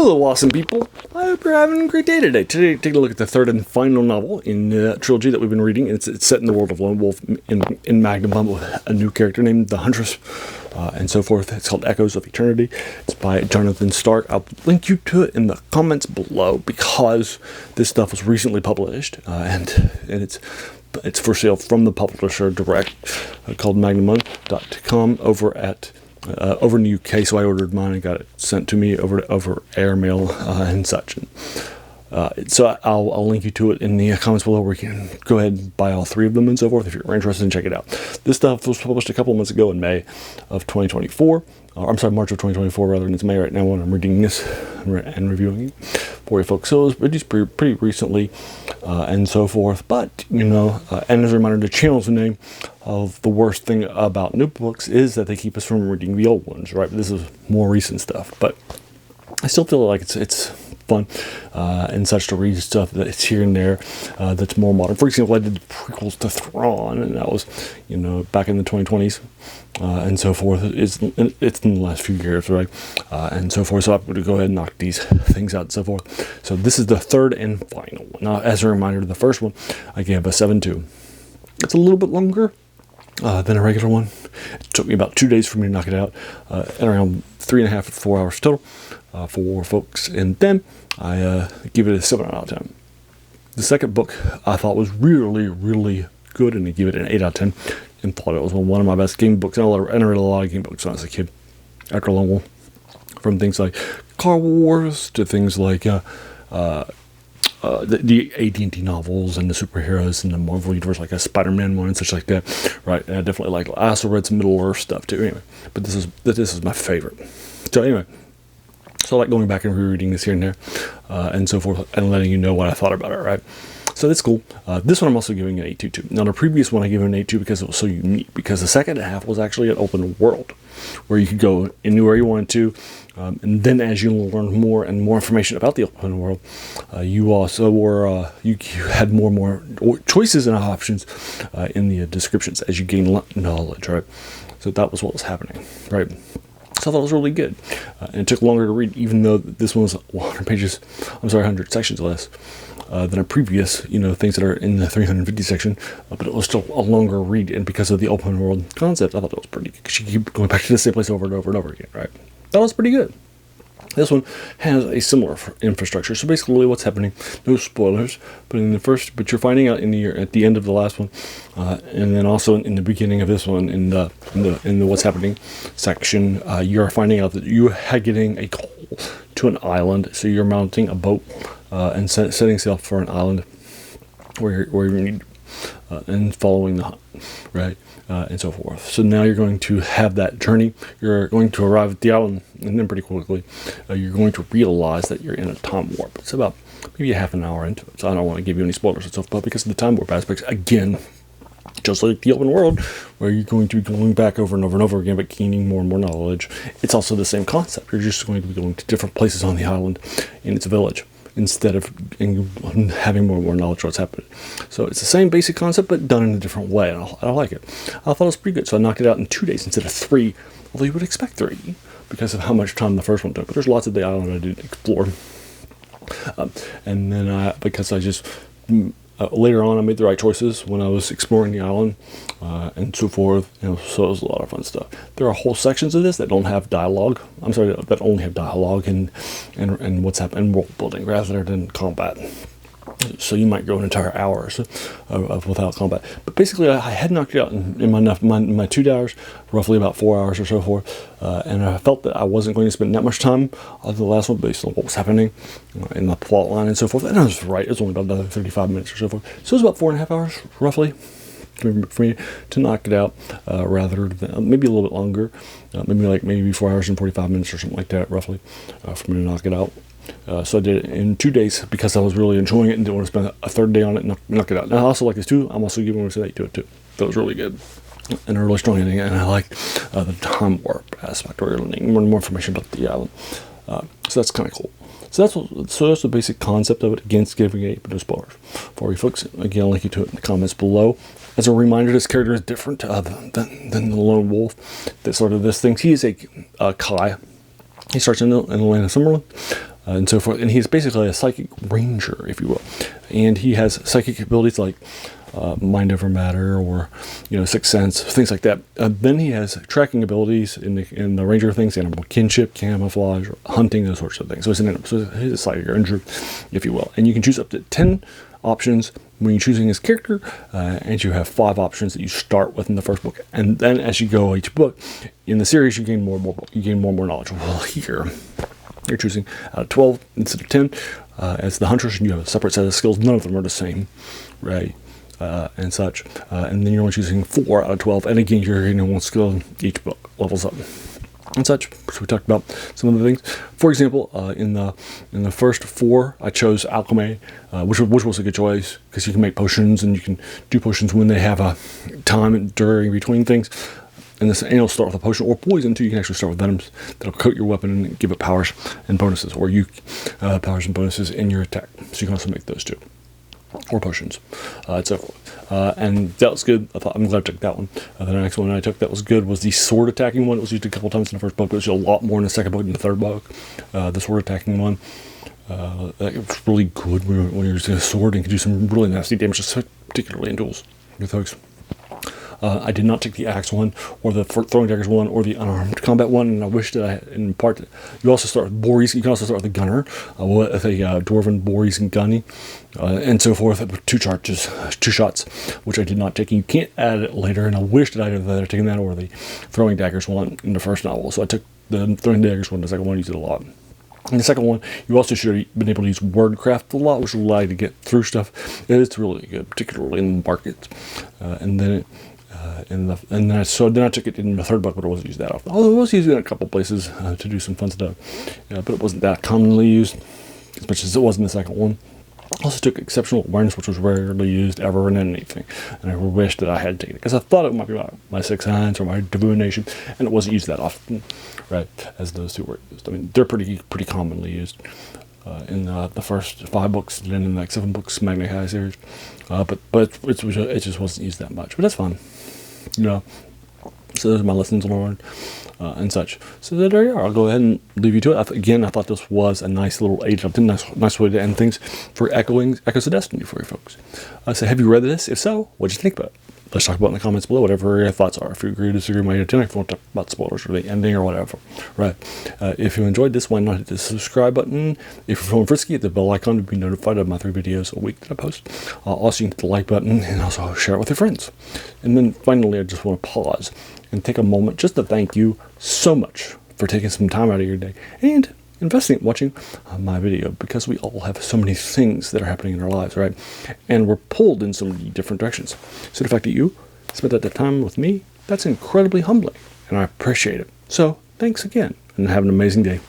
Hello, awesome people. I hope you're having a great day today. Today, taking a look at the third and final novel in the trilogy that we've been reading. It's set in the world of Lone Wolf in Magnamund with a new character named the Huntress and so forth. It's called Echoes of Eternity. It's by Jonathan Stark. I'll link you to it in the comments below because this stuff was recently published and it's for sale from the publisher direct called Magnamund.com over in the UK, so I ordered mine and got it sent to me over airmail and such. So I'll link you to it in the comments below where you can go ahead and buy all three of them and so forth if you're interested and check it out. This stuff was published a couple of months ago in May of 2024. March of 2024 rather, and it's May right now when I'm reading this and reviewing it for you folks. So it was released pretty recently and so forth. But, and as a reminder, the channel's name of the worst thing about new books is that they keep us from reading the old ones, right? This is more recent stuff, but I still feel like it's fun and such to read stuff that's here and there that's more modern. For example, I did the prequels to Thrawn, and that was, back in the 2020s and so forth. It's in the last few years, right? And so forth. So I'm going to go ahead and knock these things out and so forth. So this is the third and final one. Now, as a reminder, the first one I gave a 7.2. It's a little bit longer than a regular one. It took me about 2 days for me to knock it out, at around 3.5 to 4 hours total for folks. And then I give it a 7 out of 10. The second book I thought was really, really good, and I give it an 8 out of 10, and thought it was one of my best game books. And I read a lot of game books when I was a kid after Lone Wolf, from things like Car Wars to things like the AD&D novels and the superheroes and the Marvel universe, like a Spider-Man one and such like that, right? And I definitely I also read some Middle Earth stuff too. Anyway, but this is my favorite. So anyway, so I like going back and rereading this here and there, and so forth, and letting you know what I thought about it, right? So that's cool. This one I'm also giving an 8.2. Now the previous one I gave it an 8.2 because it was so unique, because the second half was actually an open world where you could go anywhere you wanted to, and then as you learn more and more information about the open world, you also were you had more choices and options in the descriptions as you gain knowledge, right? So that was what was happening, right? So I thought it was really good, and it took longer to read, even though this one was 100 sections less than a previous, things that are in the 350 section, but it was still a longer read, and because of the open world concept, I thought it was pretty good, because you keep going back to the same place over and over and over again, right? That was pretty good. This one has a similar infrastructure. So basically, what's happening? No spoilers, but you're finding out at the end of the last one, and then also in the beginning of this one, in the what's happening section, you're finding out that you are getting a call to an island. So you're mounting a boat and setting sail for an island where you need and following the hunt, right? And so forth. So now you're going to have that journey. You're going to arrive at the island, and then pretty quickly, you're going to realize that you're in a time warp. It's about maybe a half an hour into it, so I don't want to give you any spoilers and stuff, but because of the time warp aspects, again, just like the open world, where you're going to be going back over and over and over again, but gaining more and more knowledge, it's also the same concept. You're just going to be going to different places on the island in its village, instead of having more and more knowledge of what's happening. So it's the same basic concept, but done in a different way, and I like it. I thought it was pretty good, so I knocked it out in 2 days instead of 3, although you would expect 3, because of how much time the first one took. But there's lots of the island I didn't explore. And then because I just... later on, I made the right choices when I was exploring the island and so forth. So it was a lot of fun stuff. There are whole sections of this that don't have dialogue. I'm sorry, that only have dialogue and what's happening, world building rather than combat. So you might go an entire hour or so without combat. But basically, I had knocked it out in my 2 hours, roughly about 4 hours or so forth. And I felt that I wasn't going to spend that much time on the last one based on what was happening in the plot line and so forth. And I was right. It was only about another 35 minutes or so forth. So it was about 4.5 hours, roughly, for me to knock it out, rather than maybe a little bit longer, maybe 4 hours and 45 minutes or something like that, roughly, for me to knock it out. So I did it in 2 days because I was really enjoying it and didn't want to spend a third day on it and knock it out. Now, I also like this too. I'm also giving it an 8 to it too. That was really good and a really strong ending. And I like the time warp aspect, where you're learning more information about the island. So that's kind of cool. So that's the basic concept of it. Against giving 8, but no spoilers for you folks. Again, I'll link you to it in the comments below. As a reminder, this character is different than the Lone Wolf. This thing. He is a Kai. He starts in the land of Summerland, and so forth. And he's basically a psychic ranger, if you will. And he has psychic abilities like mind over matter, or sixth sense, things like that. Then he has tracking abilities in the ranger things, animal kinship, camouflage, hunting, those sorts of things. So he's a psychic ranger, if you will. And you can choose up to 10 options when you're choosing his character, and you have 5 options that you start with in the first book. And then as you go each book in the series, you gain more and more. You gain more and more knowledge. Well, here you're choosing 12 instead of 10 as the Huntress, and you have a separate set of skills. None of them are the same, right? And such. And then you're only choosing 4 out of 12. And again, you're getting 1 skill in each book, levels up and such. So we talked about some of the things. For example, in the first 4, I chose alchemy, which was a good choice because you can make potions, and you can do potions when they have a time during between things. And you'll start with a potion or poison too. You can actually start with venoms that'll coat your weapon and give it powers and bonuses, or powers and bonuses in your attack. So you can also make those too, or potions, and so forth. And that was good. I'm glad I took that one. The next one I took that was good was the sword attacking one. It was used a couple times in the first book, but it was a lot more in the second book and the third book. The sword attacking one, it was really good when you're using a sword and can do some really nasty damage, particularly in duels with folks. I did not take the axe one, or the throwing daggers one, or the unarmed combat one, and I wish that I had, in part, you also start with Boris. You can also start with a gunner, with a dwarven Boris and gunny, and so forth, with 2 shots, which I did not take. You can't add it later, and I wish that I had taken that, or the throwing daggers one in the first novel. So I took the throwing daggers one, the second one, used it a lot. In the second one, you also should have been able to use wordcraft a lot, which will allow you to get through stuff. It's really good, particularly in the markets. And then then I took it in the third book, but I wasn't using that often. Although I was using it in a couple places to do some fun stuff, but it wasn't that commonly used as much as it was in the second one. I also took exceptional awareness, which was rarely used ever in anything, and I wish that I had taken it because I thought it might be my sixth sense or my divination, and it wasn't used that often, right? As those 2 were used. I mean, they're pretty commonly used in the first 5 books, and then in like 7 books Magna series, but it just wasn't used that much. But that's fine. So those are my lessons learned and such. So there you are. I'll go ahead and leave you to it. I thought this was a nice little 8 out of 10, nice way to end things for Echoes of Destiny for you folks. So have you read this? If so, what'd you think about it? Let's talk about it in the comments below, whatever your thoughts are. If you agree, disagree, my 10, if you want to talk about spoilers or the ending or whatever. Right. If you enjoyed this, why not hit the subscribe button? If you're feeling frisky, hit the bell icon to be notified of my 3 videos a week that I post. Also, you can hit the like button and also share it with your friends. And then finally, I just want to pause and take a moment just to thank you so much for taking some time out of your day and investing in watching my video, because we all have so many things that are happening in our lives, right? And we're pulled in so many different directions. So the fact that you spent that time with me, that's incredibly humbling, and I appreciate it. So thanks again, and have an amazing day.